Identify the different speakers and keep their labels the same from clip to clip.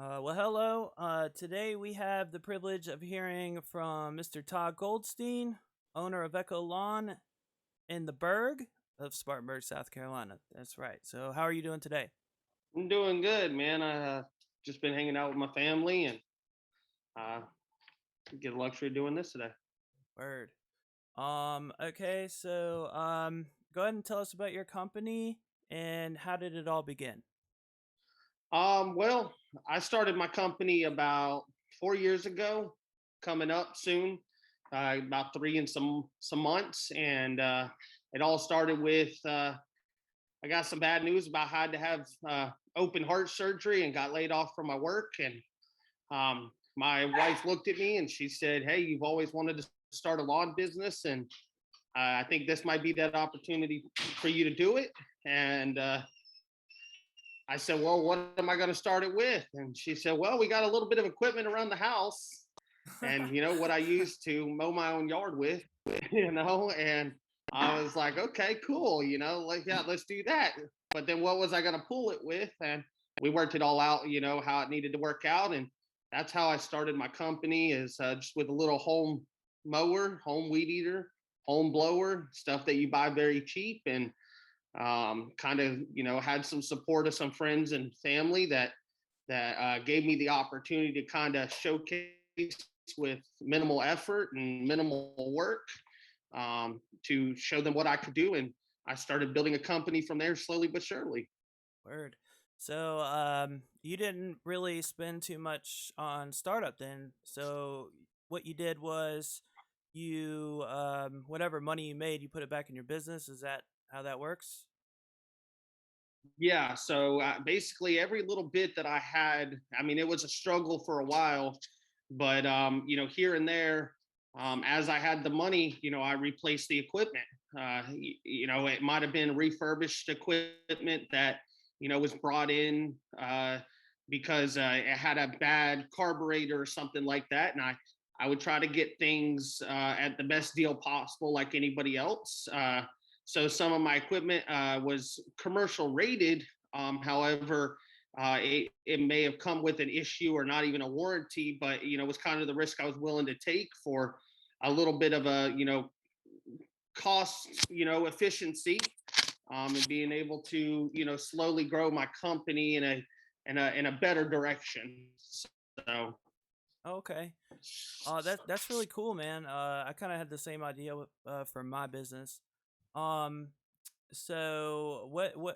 Speaker 1: Well, hello. Today we have the privilege of hearing from Mr. Todd Goldstein, owner of Echo Lawn in the Berg of Spartanburg, South Carolina. That's right. So, how are you doing today?
Speaker 2: I'm doing good, man. I just been hanging out with my family and uh, get the luxury of doing this today.
Speaker 1: Word. Okay, so go ahead and tell us about your company and how did it all begin?
Speaker 2: Well, I started my company about 4 years ago, coming up soon, about three and some months, and it all started with I got some bad news about how I had to have open heart surgery and got laid off from my work, and my wife looked at me and she said, "Hey, you've always wanted to start a lawn business, and I think this might be that opportunity for you to do it." And I said, "Well, what am I going to start it with?" And she said, "Well, we got a little bit of equipment around the house, and what I used to mow my own yard with, And I was like, "Okay, cool, like yeah, let's do that." But then what was I going to pull it with? And we worked it all out, how it needed to work out, and that's how I started my company. Is just with a little home mower, home weed eater, home blower, stuff that you buy very cheap, and kind of had some support of some friends and family that gave me the opportunity to kind of showcase with minimal effort and minimal work, to show them what I could do. And I started building a company from there, slowly but surely.
Speaker 1: Word. So, you didn't really spend too much on startup then. So, what you did was you, whatever money you made, you put it back in your business. Is that how that works?
Speaker 2: Yeah, so basically every little bit that I had, I mean, it was a struggle for a while, but here and there, as I had the money, I replaced the equipment. It might have been refurbished equipment that was brought in because it had a bad carburetor or something like that, and I would try to get things at the best deal possible, like anybody else. So some of my equipment was commercial rated. However, it may have come with an issue or not even a warranty, but it was kind of the risk I was willing to take for a little bit of a cost efficiency, and being able to slowly grow my company in a better direction. So
Speaker 1: Okay. That's really cool, man. I kind of had the same idea for my business. Um, so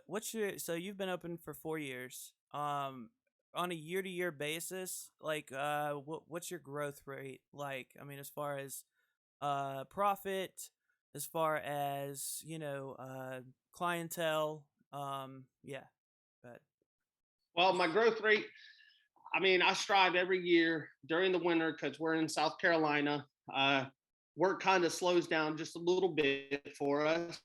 Speaker 1: what's your so you've been open for 4 years. On a year to year basis, like what's your growth rate like? I mean, as far as profit, as far as clientele. Yeah, but
Speaker 2: well, my growth rate, I mean, I strive every year during the winter because we're in South Carolina. Uh, Work kind of slows down just a little bit for us.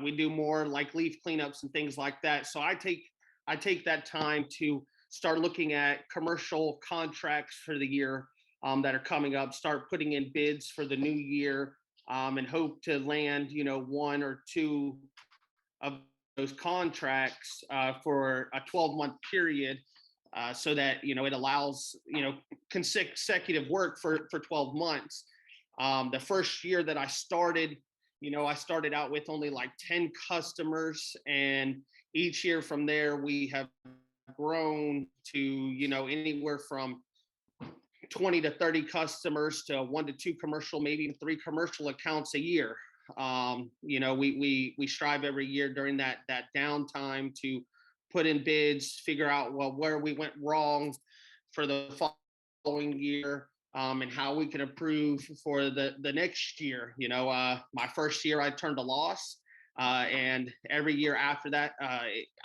Speaker 2: We do more like leaf cleanups and things like that. So I take that time to start looking at commercial contracts for the year, that are coming up. Start putting in bids for the new year, and hope to land one or two of those contracts for a 12-month period, so that it allows consecutive work for 12 months. The first year that I started out with only like 10 customers, and each year from there we have grown to anywhere from 20 to 30 customers to one to two commercial, maybe even three commercial accounts a year. We strive every year during that downtime to put in bids, figure out well where we went wrong for the following year, and how we can improve for the next year. My first year I turned a loss, and every year after that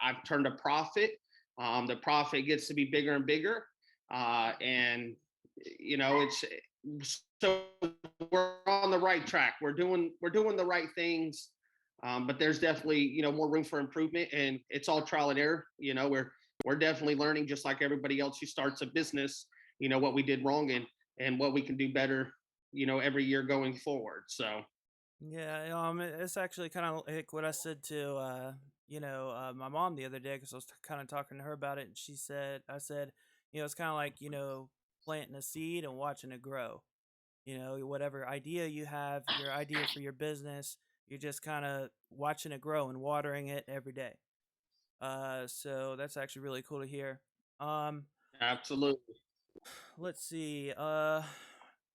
Speaker 2: I've turned a profit. The profit gets to be bigger and bigger, and it's so we're on the right track. We're doing the right things, but there's definitely more room for improvement, and it's all trial and error. We're definitely learning just like everybody else who starts a business. What we did wrong, and what we can do better. Every year going forward. So
Speaker 1: yeah, it's actually kind of like what I said to my mom the other day because I was kind of talking to her about it, and I said, It's kind of like, planting a seed and watching it grow. Whatever idea you have, your idea for your business, you're just kind of watching it grow and watering it every day. So that's actually really cool to hear. Um,
Speaker 2: Absolutely.
Speaker 1: let's see.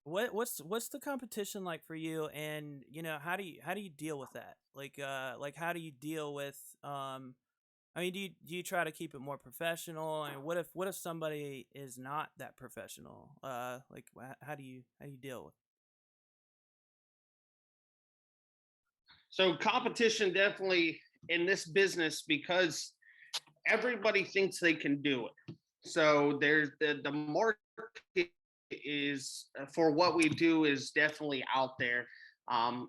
Speaker 1: What's the competition like for you, and how do you deal with that? Like how do you deal with I mean, do you try to keep it more professional? And what if somebody is not that professional? Like how do you deal with?
Speaker 2: So competition definitely in this business because everybody thinks they can do it. So there's the market is for what we do is definitely out there.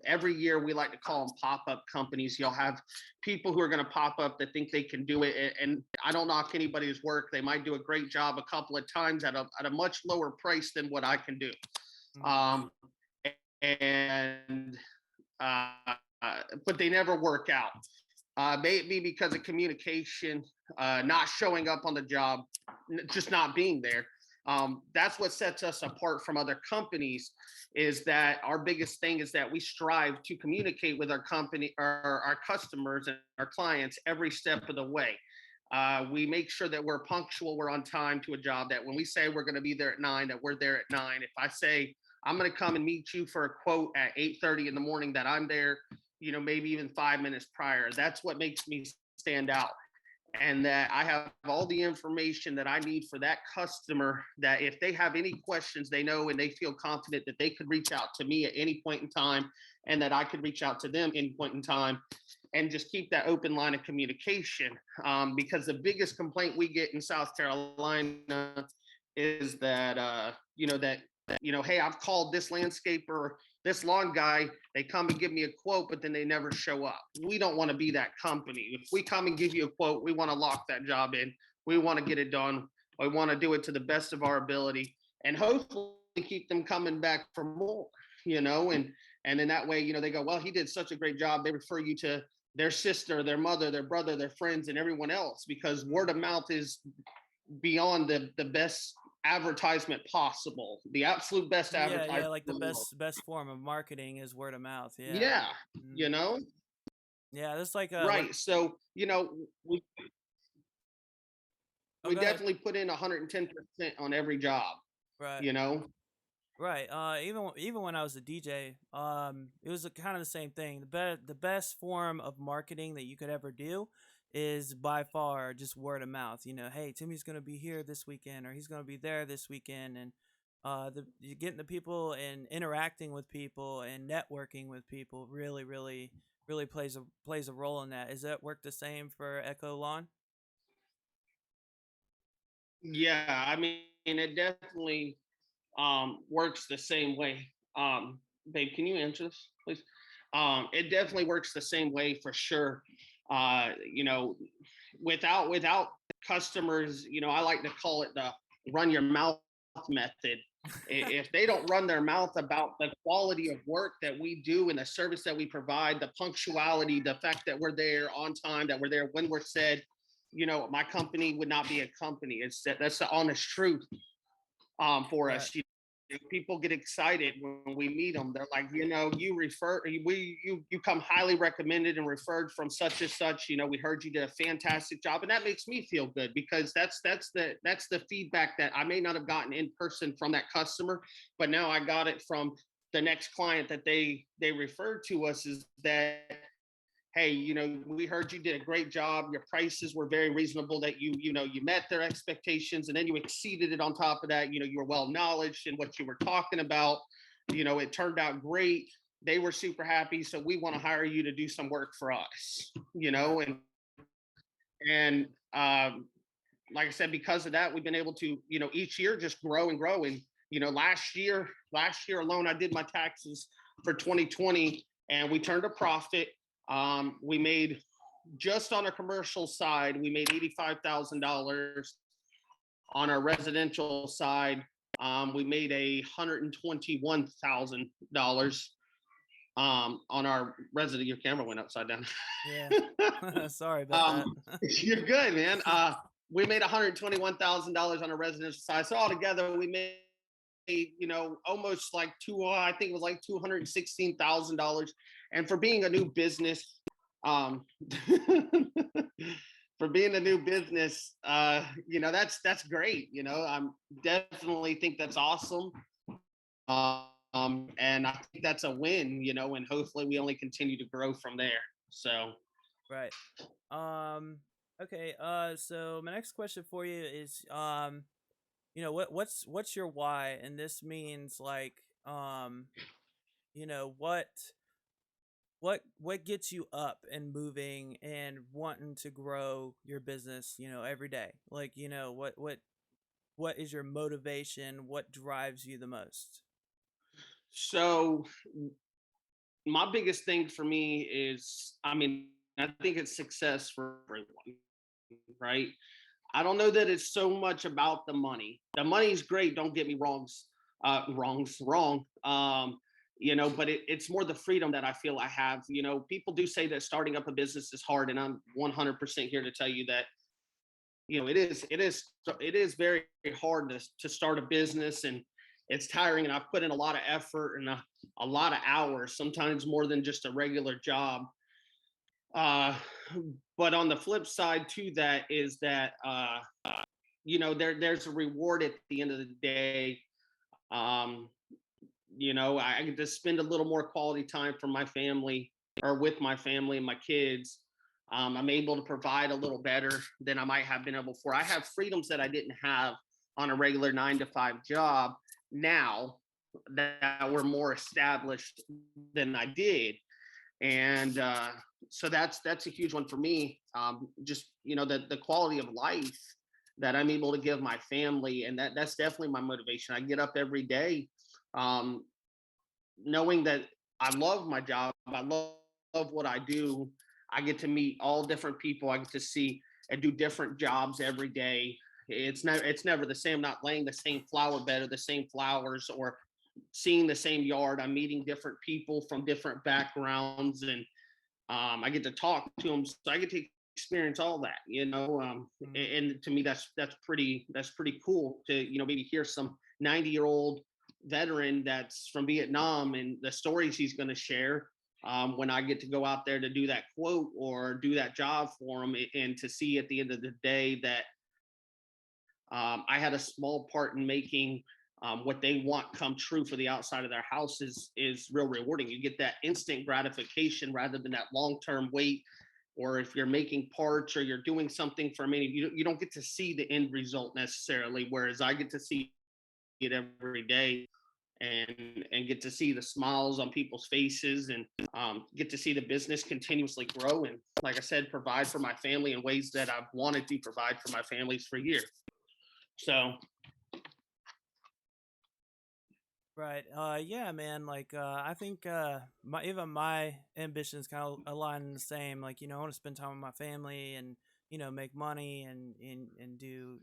Speaker 2: Every year we like to call them pop-up companies. You'll have people who are going to pop up that think they can do it, and I don't knock anybody's work. They might do a great job a couple of times at a much lower price than what I can do.
Speaker 1: Mm,
Speaker 2: Um, and uh, but they never work out. Maybe because of communication, not showing up on the job, just not being there. That's what sets us apart from other companies. Is that our biggest thing is that we strive to communicate with our company, our customers, and our clients every step of the way. We make sure that we're punctual, we're on time to a job. That when we say we're going to be there at 9, that we're there at 9. If I say I'm going to come and meet you for a quote at 8:30 in the morning, that I'm there, maybe even 5 minutes prior. That's what makes me stand out. And that I have all the information that I need for that customer, that if they have any questions, they know and they feel confident that they could reach out to me at any point in time, and that I could reach out to them any point in time, and just keep that open line of communication. Because the biggest complaint we get in South Carolina is that, hey, I've called this landscaper, this lawn guy, they come and give me a quote, but then they never show up. We don't want to be that company. If we come and give you a quote, we want to lock that job in. We want to get it done. We want to do it to the best of our ability, and hopefully keep them coming back for more, and then that way, they go, well, he did such a great job. They refer you to their sister, their mother, their brother, their friends, and everyone else, because word of mouth is beyond the best advertisement possible, the absolute best
Speaker 1: yeah,
Speaker 2: advertisement
Speaker 1: yeah. Like the
Speaker 2: in the world.
Speaker 1: best form of marketing is word of mouth. Yeah.
Speaker 2: Yeah,
Speaker 1: Mm.
Speaker 2: you know,
Speaker 1: Yeah, that's like.
Speaker 2: right. So, we,
Speaker 1: Oh,
Speaker 2: we
Speaker 1: go ahead.
Speaker 2: definitely put in 110% on every job,
Speaker 1: Right.
Speaker 2: you know?
Speaker 1: Right. Even when I was a DJ, it was kind of the same thing. The best form of marketing that you could ever do is by far just word of mouth. Hey, Timmy's gonna be here this weekend, or he's gonna be there this weekend, and you getting the people and interacting with people and networking with people really, really, really plays a role in that. Is that work the same for Echo Lawn?
Speaker 2: Yeah, I mean, it definitely works the same way. Babe, can you answer this, please? It definitely works the same way for sure. Uh, you know, without customers, I like to call it the run your mouth method. If they don't run their mouth about the quality of work that we do and the service that we provide, the punctuality, the fact that we're there on time, that we're there when we're said, my company would not be a company. That's the honest truth for
Speaker 1: Right.
Speaker 2: us. People get excited when we meet them. They're like, you come highly recommended and referred from such and such. We heard you did a fantastic job, and that makes me feel good because that's the feedback that I may not have gotten in person from that customer, but now I got it from the next client that they referred to us. Is that, hey, we heard you did a great job. Your prices were very reasonable, that you met their expectations, and then you exceeded it on top of that. You were well knowledged in what you were talking about. It turned out great. They were super happy. So we want to hire you to do some work for us,
Speaker 1: Right.
Speaker 2: and like I said, because of that, we've been able to, each year just grow and grow. And, last year alone, I did my taxes for 2020, and we turned a profit. We made, just on a commercial side, we made $85,000. On our residential side, we made $121,000. On our resident, your camera went upside down.
Speaker 1: Yeah. Sorry about that.
Speaker 2: um, you're good, man. we made $121,000 on a residential side. So altogether, we made almost like I think it was like $216,000. And for being a new business, um, for being a new business, that's great. I'm definitely think that's awesome. And I think that's a win. And hopefully we only continue to grow from there. So
Speaker 1: Right. Um. Okay. So my next question for you is, what's your why? And this means like, you know, what gets you up and moving and wanting to grow your business, every day? Like, what is your motivation? What drives you the most?
Speaker 2: so my biggest thing for me is, I mean, I think it's success for everyone, right? I don't know that it's so much about the money. The money's great. Don't get me wrong. But it's more the freedom that I feel I have. People do say that starting up a business is hard, and I'm 100% here to tell you that it is very hard to start a business, and it's tiring, and I've put in a lot of effort and a lot of hours, sometimes more than just a regular job. uh but on the flip side to that is that there's a reward at the end of the day. um I get to spend a little more quality time for my family, or with my family and my kids. I'm able to provide a little better than I might have been able before. I have freedoms that I didn't have on a regular 9 to 5 job now, that were more established than I did. And so that's a huge one for me. Just the quality of life that I'm able to give my family, and that's definitely my motivation. I get up every day, um, knowing that I love my job. I love what I do. I get to meet all different people. I get to see and do different jobs every day. It's never the same. I'm not laying the same flower bed or the same flowers, or seeing the same yard. I'm meeting different people from different backgrounds, and I get to talk to them. So I get to experience all that.
Speaker 1: Mm.
Speaker 2: And to me, that's pretty cool to maybe hear some 90-year-old veteran that's from Vietnam, and the stories he's going to share. When I get to go out there to do that quote or do that job for him, and to see at the end of the day that I had a small part in making what they want come true for the outside of their house is real rewarding. You get that instant gratification rather than that long term wait. Or if you're making parts or you're doing something for me, you don't get to see the end result necessarily. Whereas I get to see it every day, and get to see the smiles on people's faces, and get to see the business continuously grow, and like I said, provide for my family in ways that I've wanted to provide for my families for years. So
Speaker 1: Right. Yeah, man. Like, I think, my ambitions kind of align the same. Like, I want to spend time with my family and, make money and do,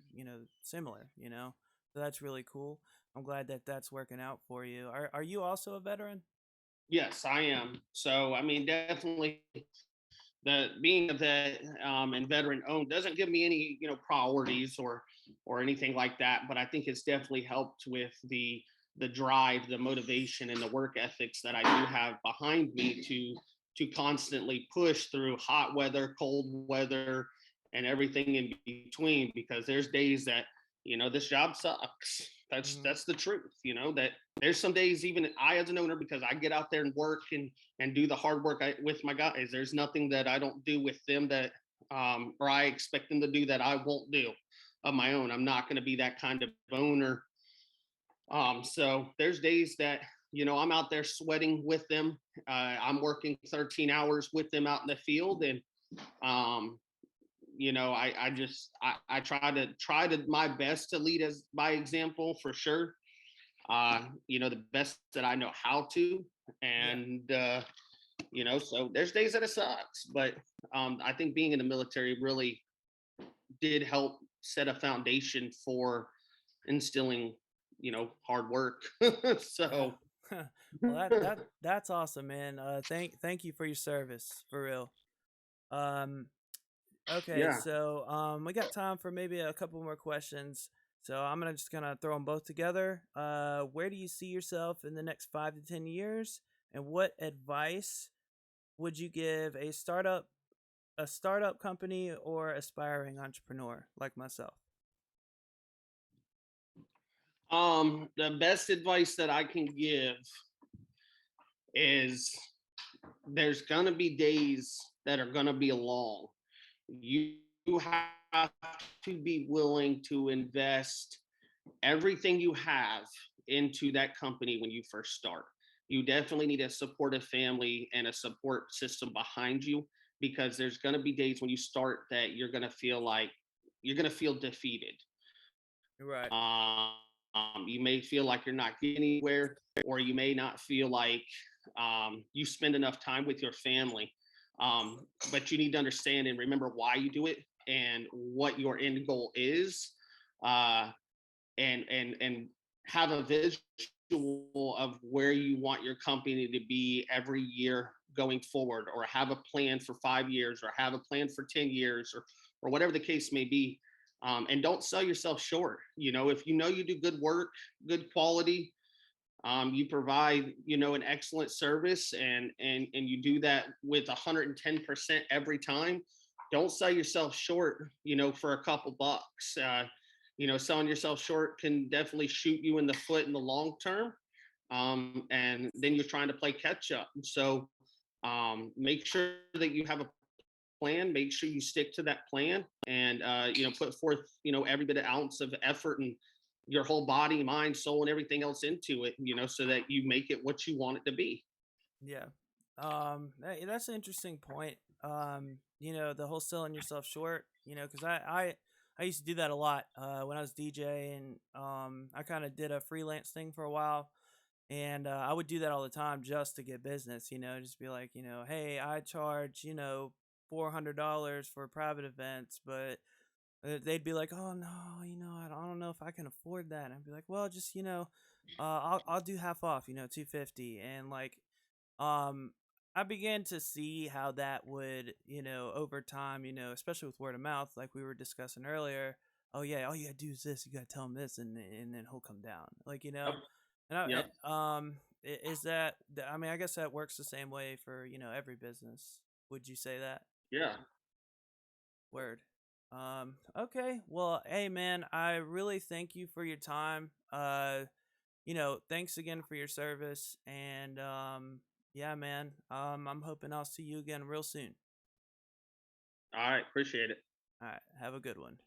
Speaker 1: similar, So that's really cool. I'm glad that that's working out for you. Are you also a veteran?
Speaker 2: yes, I am. So I mean, definitely the being a vet, and veteran owned doesn't give me any priorities or anything like that. But I think it's definitely helped with the drive, the motivation, and the work ethics that I do have behind me to constantly push through hot weather, cold weather, and everything in between. Because there's days that this job sucks. That's
Speaker 1: Hmm.
Speaker 2: that's the truth. That there's some days even I as an owner, because I get out there and work and do the hard work with my guys. There's nothing that I don't do with them that or I expect them to do that I won't do of my own. I'm not going to be that kind of owner. So there's days that I'm out there sweating with them. I'm working 13 hours with them out in the field, and um, I try to my best to lead as by example for sure. The best that I know how to,
Speaker 1: Yeah.
Speaker 2: and so there's days that it sucks, but I think being in the military really did help set a foundation for instilling hard work.
Speaker 1: Yeah.
Speaker 2: So
Speaker 1: Well, that's awesome, man. Thank you for your service, for real. Um, Okay,
Speaker 2: Yeah.
Speaker 1: so we got time for maybe a couple more questions. So I'm gonna just gonna throw them both together. Where do you see yourself in the next 5 to 10 years? And what advice would you give a startup company or aspiring entrepreneur like myself?
Speaker 2: The best advice that I can give is there's gonna be days that are gonna be long. You have to be willing to invest everything you have into that company when you first start. You definitely need a supportive family and a support system behind you, because there's going to be days when you start that you're going to feel like you're going to feel defeated.
Speaker 1: Right.
Speaker 2: Um, you may feel like you're not getting anywhere, or you may not feel like you spend enough time with your family. But you need to understand and remember why you do it and what your end goal is. Uh, and have a visual of where you want your company to be every year going forward, or have a plan for 5 years, or have a plan for 10 years, or whatever the case may be. And don't sell yourself short. If you know you do good work, good quality, you provide an excellent service, and you do that with 110% every time. Don't sell yourself short for a couple bucks. Selling yourself short can definitely shoot you in the foot in the long term. And then you're trying to play catch up. So make sure that you have a plan. Make sure you stick to that plan, and put forth every bit of ounce of effort and your whole body, mind, soul, and everything else into it. So that you make it what you want it to be.
Speaker 1: Yeah. That's an interesting point. The whole selling yourself short, because I used to do that a lot when I was DJ, and I kind of did a freelance thing for a while. And I would do that all the time just to get business, just be like, hey, I charge, $400 for private events, but they'd be like, oh no, I don't know if I can afford that. And I'd be like, well, just, I'll do half off, 250. And like, um, I began to see how that would, over time, especially with word of mouth, like we were discussing earlier. Oh yeah, all you gotta do is this. You gotta tell him this, and then he'll come down. Like
Speaker 2: Yep.
Speaker 1: and
Speaker 2: Yep.
Speaker 1: is that? I mean, I guess that works the same way for every business. Would you say that?
Speaker 2: Yeah.
Speaker 1: Word. Okay. Well, hey man, I really thank you for your time. Thanks again for your service, and yeah, man. I'm hoping I'll see you again real soon.
Speaker 2: All right. Appreciate it.
Speaker 1: All right. Have a good one.